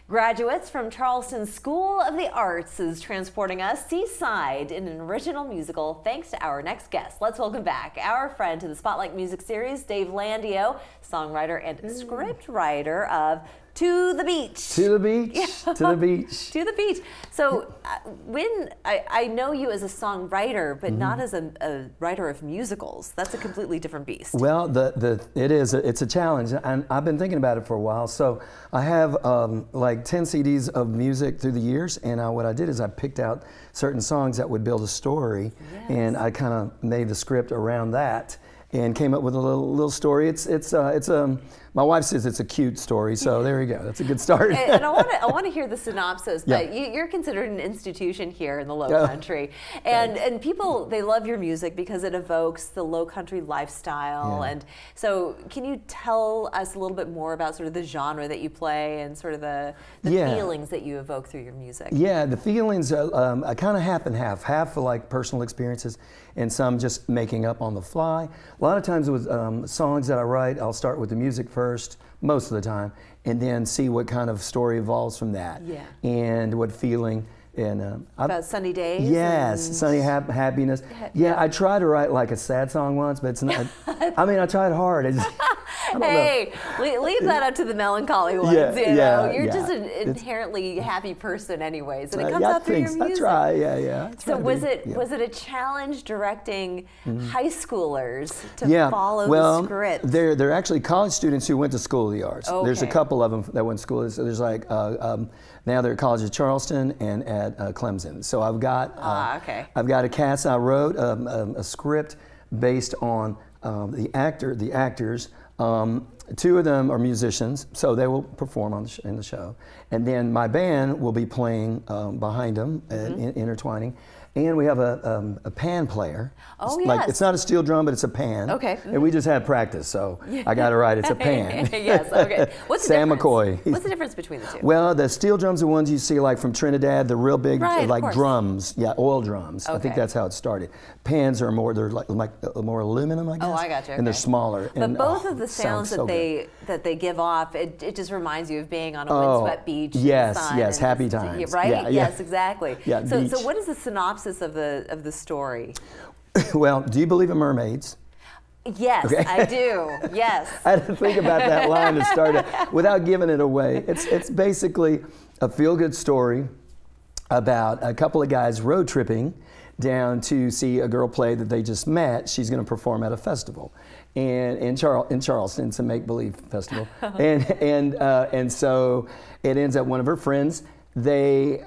Graduates from Charleston School of the Arts is transporting us seaside in an original musical thanks to our next guest. Let's welcome back our friend to the Spotlight Music Series, Dave Landeo, songwriter and scriptwriter of To the Beach. To the beach, to the beach. To the beach. So when I know you as a songwriter, but not as a writer of musicals. That's a completely different beast. Well, it's a challenge, and I've been thinking about it for a while. So I have like 10 CDs of music through the years, and what I did is I picked out certain songs that would build a story, and I kind of made the script around that, and came up with a little story. My wife says it's a cute story, so there you go. That's a good start. And I want to hear the synopsis. But you're considered an institution here in the Low Country, and people, they love your music because it evokes the Low Country lifestyle. And so, can you tell us a little bit more about sort of the genre that you play and sort of the feelings that you evoke through your music? Yeah, the feelings are kind of half and half. Half for like personal experiences, and some just making up on the fly. A lot of times with songs that I write, I'll start with the music first, most of the time, and then see what kind of story evolves from that, and what feeling. And about sunny days. Yes, sunny happiness. Yeah, I tried to write like a sad song once, but it's not. I mean, I tried hard. Hey, leave that up to the melancholy ones. You know, you're just an inherently happy person, anyways, and it comes out through your music. I try. Yeah. So was it a challenge directing high schoolers to follow the script? They're actually college students who went to School of the Arts. Okay. There's a couple of them that went to school. So there's like now they're at College of Charleston and at Clemson. So I've got a cast. I wrote a script based on the actors. Two of them are musicians, so they will perform in the show. And then my band will be playing behind them, intertwining. And we have a pan player. Oh, like, it's not a steel drum, but it's a pan. Okay. And we just had practice, so I got it right. It's a pan. Yes, okay. What's the Sam difference? McCoy. What's the difference between the two? Well, the steel drums are ones you see like from Trinidad, the real big like drums. Yeah, oil drums. I think that's how it started. Pans are they're like more aluminum, I guess. Oh, I got you. And they're smaller. But and, both of the sounds that they give off, it just reminds you of being on a windswept beach. Yes, in the sun yes, happy times. Right? Yeah, yes, exactly. Yeah, so what is the synopsis of the story? Well, do you believe in mermaids? Yes, I do. Yes. I had to think about that line to start it without giving it away. It's basically a feel-good story about a couple of guys road tripping down to see a girl play that they just met. She's going to perform at a festival, and in Charleston, it's a make-believe festival, and so it ends up one of her friends. They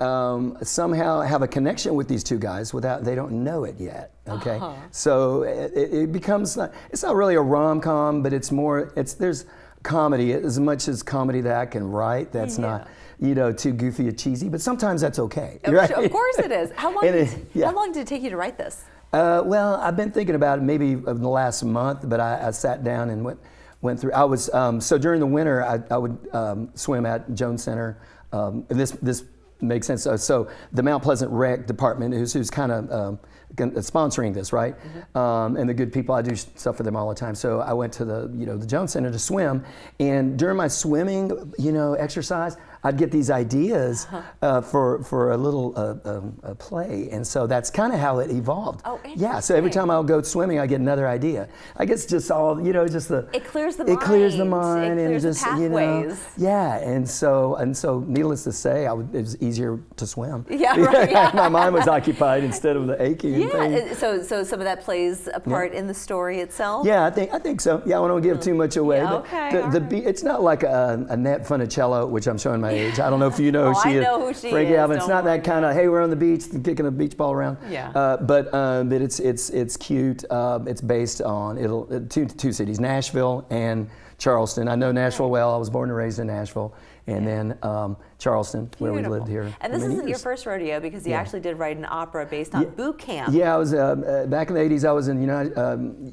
somehow have a connection with these two guys without they don't know it yet. Okay, so it becomes it's not really a rom-com, but there's comedy as much as comedy that I can write. That's not too goofy or cheesy, but sometimes that's okay. Right? Of course it is. How long did it take you to write this? Well, I've been thinking about it maybe in the last month, but I sat down and went through. I was so during the winter I would swim at Jones Center. This makes sense. So the Mount Pleasant Rec Department, who's kind of sponsoring this, right? And the good people, I do stuff for them all the time. So I went to the Jones Center to swim, and during my swimming, exercise, I'd get these ideas for a little play, and so that's kind of how it evolved. Oh, yeah. So every time I'll go swimming, I get another idea. I guess just all just the it clears the mind. It clears the mind, it clears and just the pathways. Yeah. And so needless to say, it was easier to swim. Yeah, right. Yeah. My mind was occupied instead of the aching. Yeah. So some of that plays a part in the story itself. Yeah, I think so. Yeah, I don't give too much away. Yeah, but it's not like a Annette Funicello, which I'm showing my age. I don't know if you know who she is. I know who she Frankie is. Alvin. It's not that kind of, hey, we're on the beach, kicking a beach ball around. Yeah. But it's cute. It's based on two cities, Nashville and Charleston. I know Nashville well. I was born and raised in Nashville. And then Charleston, where we lived here. And this isn't your first rodeo, because you actually did write an opera based on boot camp. Yeah, I was back in the 80s. I was in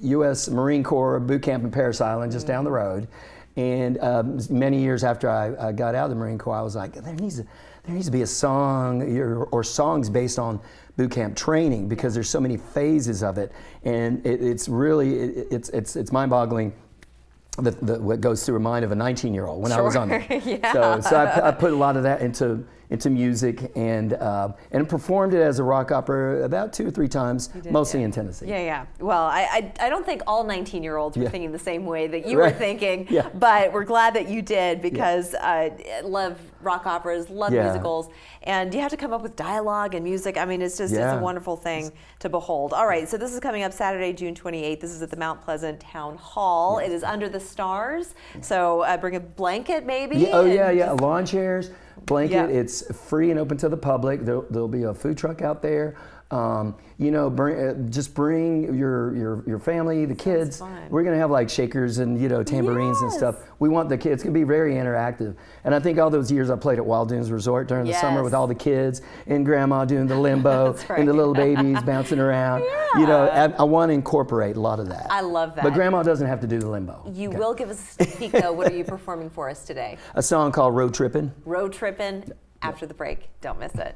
U.S. Marine Corps boot camp in Parris Island, just down the road. And many years after I got out of the Marine Corps, I was like, there needs to be a song or songs based on boot camp training, because there's so many phases of it, and it's really mind-boggling what goes through a mind of a 19-year-old when I was on there. Yeah. So I put a lot of that into music and performed it as a rock opera about 2 or 3 times, mostly in Tennessee. Yeah. Well, I don't think all 19-year-olds were thinking the same way that you Right. were thinking, Yeah. but we're glad that you did because I love rock operas, love musicals, and you have to come up with dialogue and music. I mean, it's just it's a wonderful thing to behold. All right, so this is coming up Saturday, June 28th. This is at the Mount Pleasant Town Hall. It is under the stars, so bring a blanket maybe. Yeah. Lawn chairs. Blanket. It's free and open to the public. There'll be a food truck out there. Just bring your family, the kids. We're gonna have like shakers and tambourines and stuff. We want the kids. It's gonna be very interactive. And I think all those years I played at Wild Dunes Resort during the summer with all the kids and grandma doing the limbo and the little babies bouncing around. I want to incorporate a lot of that. I love that. But grandma doesn't have to do the limbo. You will give us a sneak peek though. What are you performing for us today? A song called Road Trippin'. Road Trippin'. After the break. Don't miss it.